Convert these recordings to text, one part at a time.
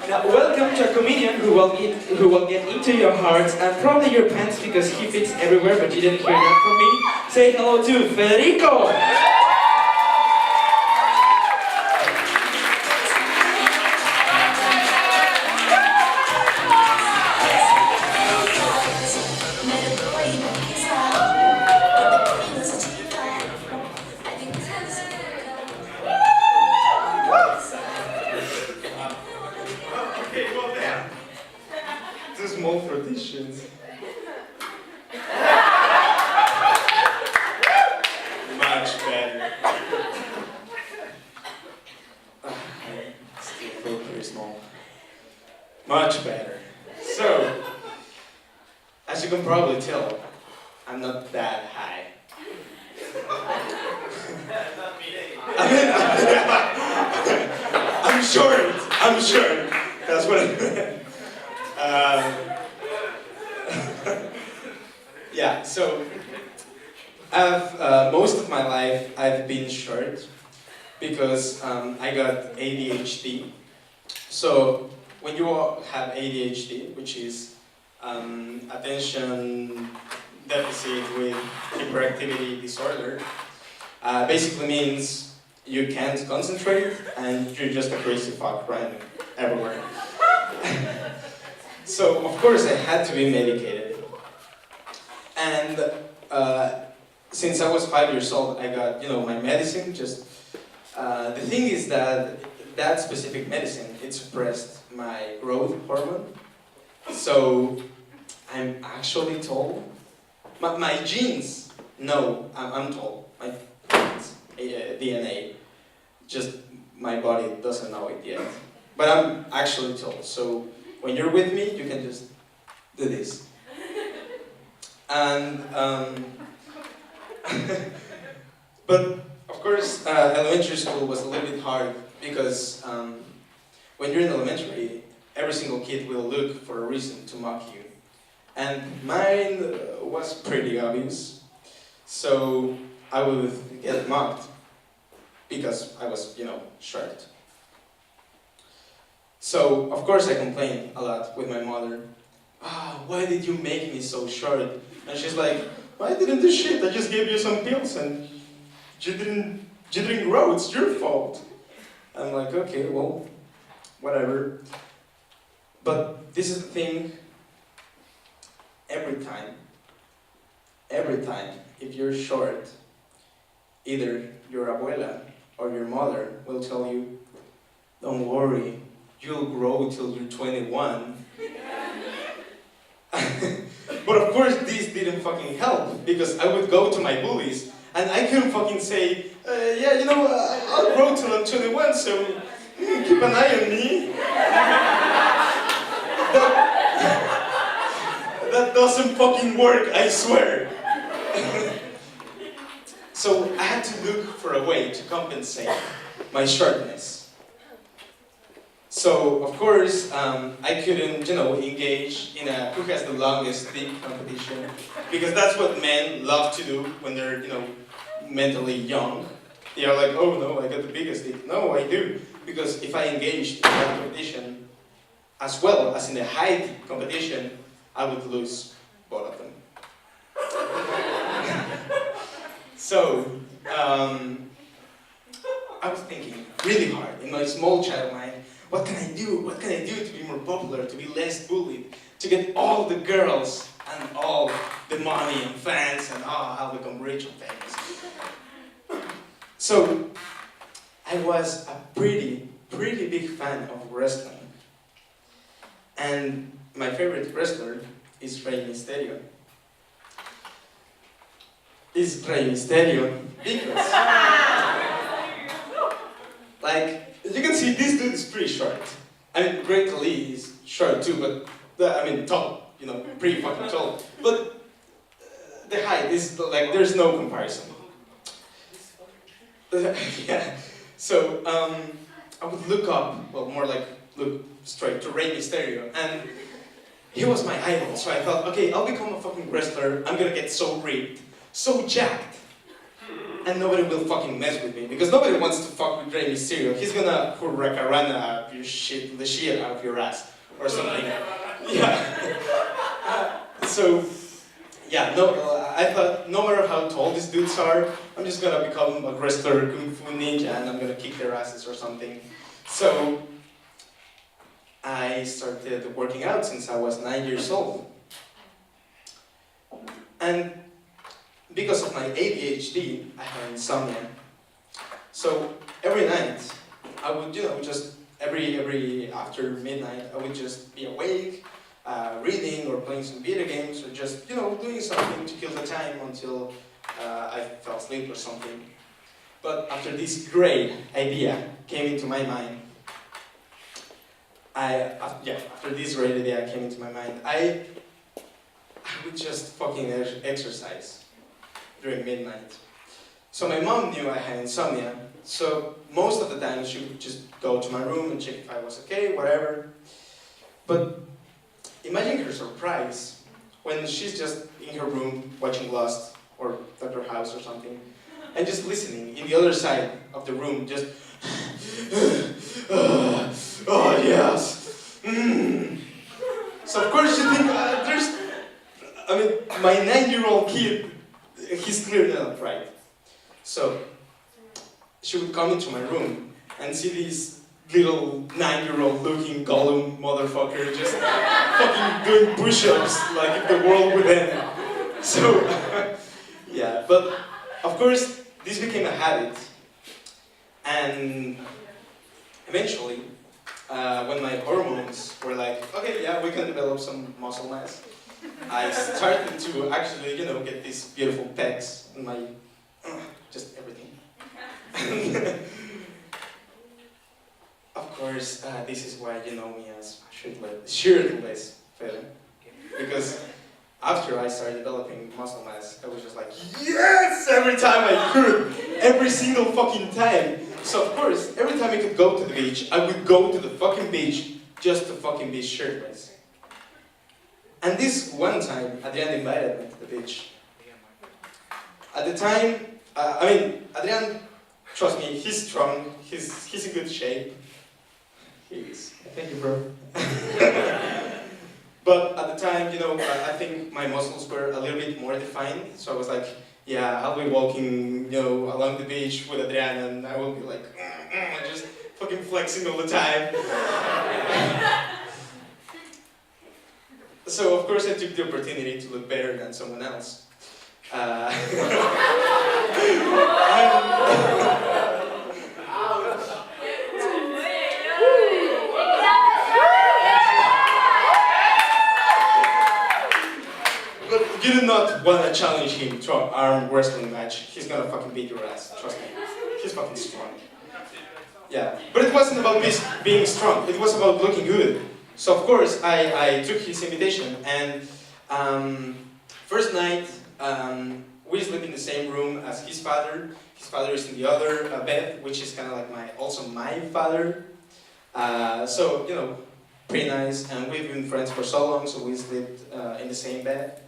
Now, welcome to a comedian who will get into your hearts and probably your pants because he fits everywhere, but you didn't hear that from me. Say hello to Federico! Too small for these shins. Much better. I still feel pretty small. Much better. So, as you can probably tell, I'm not that high. I'm short. That's what I meant. Yeah, so most of my life I've been short because I got ADHD. So when you have ADHD, which is attention deficit with hyperactivity disorder, basically means you can't concentrate and you're just a crazy fuck running everywhere. So, of course, I had to be medicated. And since I was 5 years old, I got, my medicine. The thing is that that specific medicine, it suppressed my growth hormone. So, I'm actually tall. My genes, no, I'm tall. My genes, DNA, just my body doesn't know it yet. But I'm actually tall, so when you're with me, you can just do this. And, but of course, elementary school was a little bit hard because when you're in elementary, every single kid will look for a reason to mock you. And mine was pretty obvious. So I would get mocked because I was, short. So, of course I complained a lot with my mother. Why did you make me so short? And she's like, well, I didn't do shit, I just gave you some pills and you didn't grow, it's your fault. I'm like, okay, well, whatever. But this is the thing, every time, if you're short, either your abuela or your mother will tell you, don't worry, you'll grow till you're 21. But of course this didn't fucking help because I would go to my bullies and I couldn't fucking say, I'll grow till I'm 21, so keep an eye on me. That doesn't fucking work, I swear. So I had to look for a way to compensate my shortness. So, of course, I couldn't, engage in a who has the longest dick competition, because that's what men love to do when they're, mentally young. They are like, oh no, I got the biggest dick. No, I do, because if I engaged in that competition, as well as in the height competition, I would lose both of them. So, I was thinking really hard in my small child mind, what can I do? What can I do to be more popular, to be less bullied, to get all the girls and all the money and fans and I'll become rich and famous. So, I was a pretty big fan of wrestling. And my favorite wrestler is Rey Mysterio. Is Rey Mysterio because, like, you can see this dude is pretty short. I mean, Great Khali is short too, but, tall, pretty fucking tall. But the height is like, there's no comparison. Yeah, so I would look up, well, more like look straight to Rey Mysterio, and he was my idol, so I thought, okay, I'll become a fucking wrestler, I'm gonna get so ripped, so jacked, and nobody will fucking mess with me, because nobody wants to fuck with Rey Mysterio. He's gonna hurracarana the shit out of your ass, or something. Yeah. So, yeah, no, I thought, no matter how tall these dudes are, I'm just gonna become a wrestler, kung fu ninja, and I'm gonna kick their asses or something. So, I started working out since I was 9 years old. And because of my ADHD, I had insomnia. So every night, I would, just every after midnight, I would just be awake, reading or playing some video games, or just, doing something to kill the time until I fell asleep or something. But after this great idea came into my mind, after this great idea came into my mind, I would just fucking exercise during midnight. So my mom knew I had insomnia, so most of the time she would just go to my room and check if I was okay, whatever. But imagine her surprise when she's just in her room watching Lost or Dr. House or something, and just listening in the other side of the room, just oh yes. So of course you think my 9-year-old kid, he's clearly not right. So she would come into my room and see this little 9-year-old looking Gollum motherfucker just fucking doing push-ups like if the world would end. So yeah, but of course this became a habit, and eventually when my hormones were like, okay, yeah, we can develop some muscle mass, I started to actually, get these beautiful pecs and my, just everything. Of course, this is why you know me as shirtless Fede. Because after I started developing muscle mass, I was just like, yes, every time I could, every single fucking time. So of course, every time I could go to the beach, I would go to the fucking beach just to fucking be shirtless. And this one time, Adrian invited me to the beach. At the time, Adrian, trust me, he's strong, he's in good shape. He is. Thank you, bro. But at the time, I think my muscles were a little bit more defined, so I was like, yeah, I'll be walking, along the beach with Adrian, and I will be like, just fucking flexing all the time. So of course I took the opportunity to look better than someone else. But you do not want to challenge him to an arm wrestling match. He's gonna fucking beat your ass, trust me. He's fucking strong. Yeah, but it wasn't about being strong, it was about looking good. So of course, I took his invitation, and first night, we sleep in the same room as his father. His father is in the other bed, which is kind of like also my father. So, pretty nice, and we've been friends for so long, so we slept in the same bed,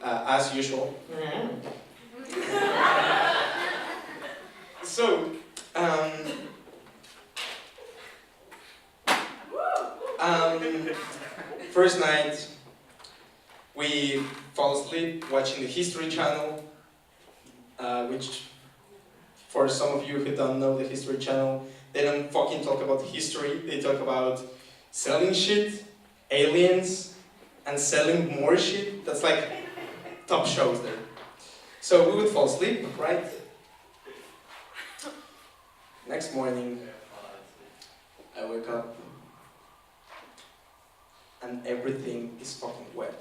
as usual. So, first night, we fall asleep watching the History Channel, which, for some of you who don't know the History Channel, they don't fucking talk about history, they talk about selling shit, aliens, and selling more shit. That's like top shows there. So we would fall asleep, right? Next morning, I wake up, and everything is fucking wet.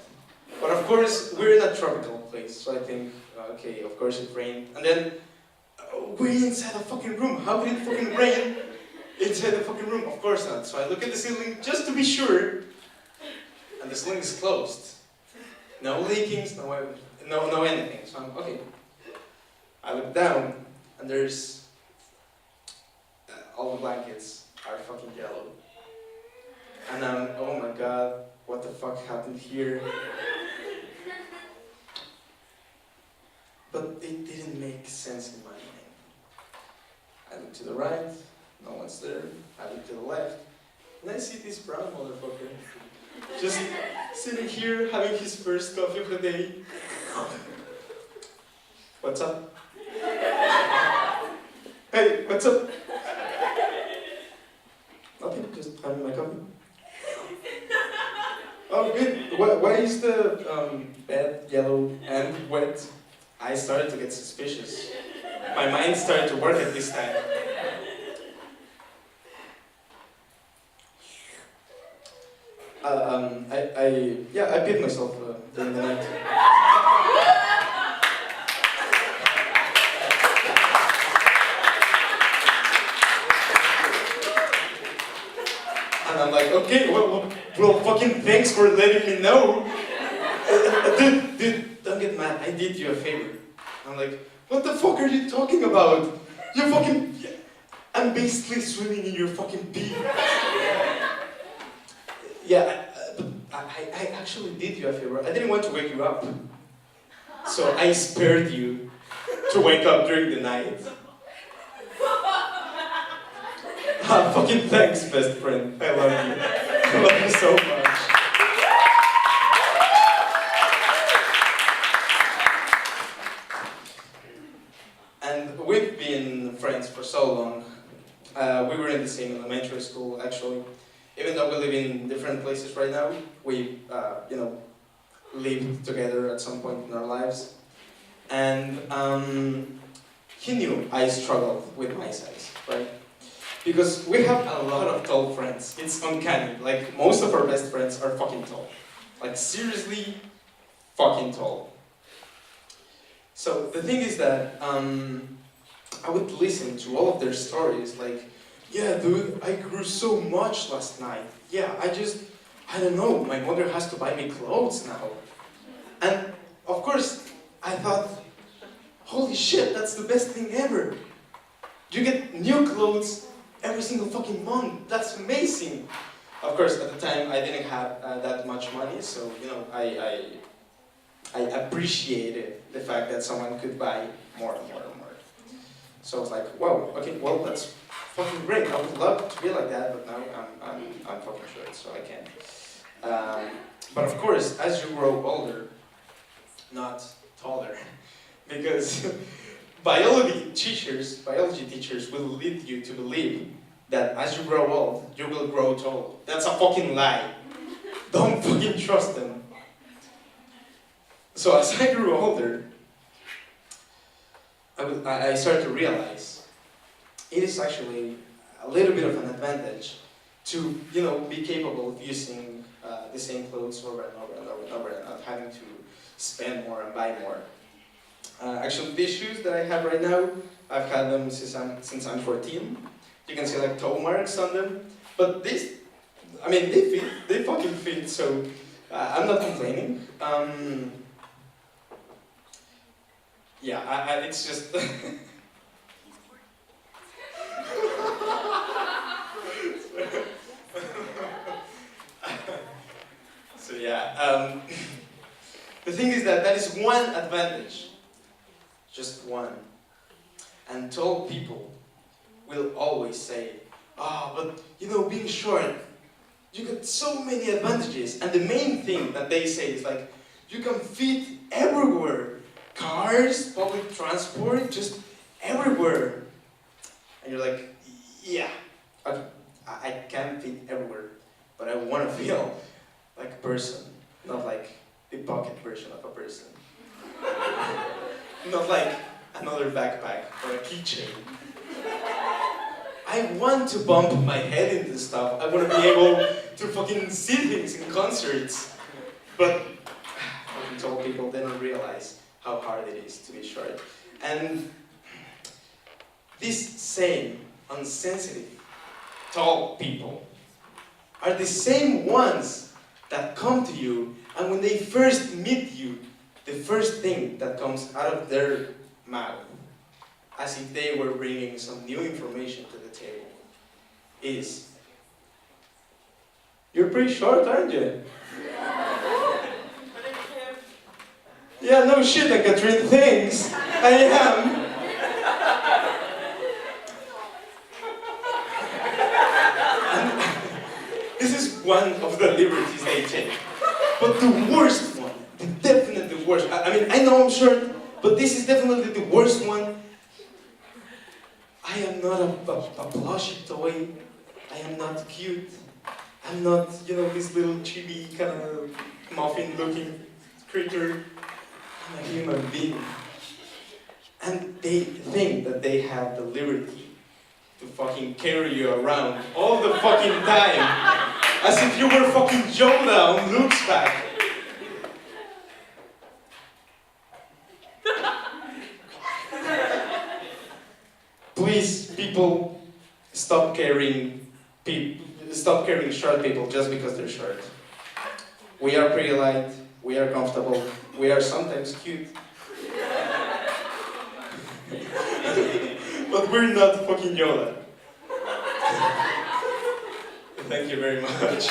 But of course, we're in a tropical place, so I think, okay, of course it rained. And then, we're inside a fucking room. How could it fucking rain inside the fucking room? Of course not. So I look at the ceiling just to be sure, and the ceiling is closed. No leakings, no anything. So I'm, okay. I look down, and there's, all the blankets are fucking yellow. And I'm, oh my god, what the fuck happened here? But it didn't make sense in my mind. to the right, no one's there. I look to the left, and I see this brown motherfucker just sitting here having his first coffee of the day. What's up? Hey, what's up? Nothing, just having my coffee. Oh, good. Why is the bed yellow and wet? I started to get suspicious. My mind started to work at this time. I peed myself during the night. And I'm like, okay, well, fucking thanks for letting me know. Dude, don't get mad. I did you a favor. I'm like, what the fuck are you talking about? You fucking... I'm basically swimming in your fucking pee. Yeah, but I actually did you a favor. I didn't want to wake you up. So I spared you to wake up during the night. Ah, fucking thanks, best friend. I love you. I love you so much. And we've been friends for so long. We were in the same elementary school, actually. Even though we live in different places right now, we, lived together at some point in our lives. And he knew I struggled with my size, right? Because we have a lot of tall friends. It's uncanny. Like, most of our best friends are fucking tall. Like, seriously, fucking tall. So, the thing is that, I would listen to all of their stories, like, yeah, dude, I grew so much last night. Yeah, I don't know, my mother has to buy me clothes now. And, of course, I thought, holy shit, that's the best thing ever. You get new clothes every single fucking month. That's amazing. Of course, at the time, I didn't have that much money, so, I appreciated the fact that someone could buy more and more and more. So I was like, wow, okay, well, that's fucking great. I would love to be like that, but now I'm fucking short, so I can't. But of course, as you grow older, not taller, because biology teachers will lead you to believe that as you grow old, you will grow tall. That's a fucking lie. Don't fucking trust them. So as I grew older, I started to realize it is actually a little bit of an advantage to, be capable of using the same clothes over and over and over and over and not having to spend more and buy more. Actually, these shoes that I have right now, I've had them since I'm 14. You can see like toe marks on them, but they fit, they fucking fit, so I'm not complaining. Yeah, it's just... So yeah, the thing is that is one advantage, just one. And tall people will always say, but being short, you get so many advantages. And the main thing that they say is like, you can fit everywhere. Cars, public transport, just everywhere. And you're like, yeah, I can fit everywhere, but I want to feel like a person, not like the pocket version of a person. Not like another backpack or a keychain. I want to bump my head into stuff. I want to be able to fucking see things in concerts. But fucking tall people, they don't realize how hard it is to be short. And these same unsensitive tall people are the same ones that come to you, and when they first meet you, the first thing that comes out of their mouth, as if they were bringing some new information to the table, is, "You're pretty short, aren't you?" Yeah, no shit, Catherine, thanks. I am. one of the liberties they take. But the worst one, the definitely worst, I mean, I know I'm short, but this is definitely the worst one. I am not a plushy toy. I am not cute. I'm not, you know, this little chibi kind of muffin-looking creature. I'm a human being. And they think that they have the liberty to fucking carry you around all the fucking time. As if you were fucking Yoda on Luke's back. Please, people, stop carrying short people just because they're short. We are pretty light, we are comfortable, we are sometimes cute. But we're not fucking Yoda. Thank you very much.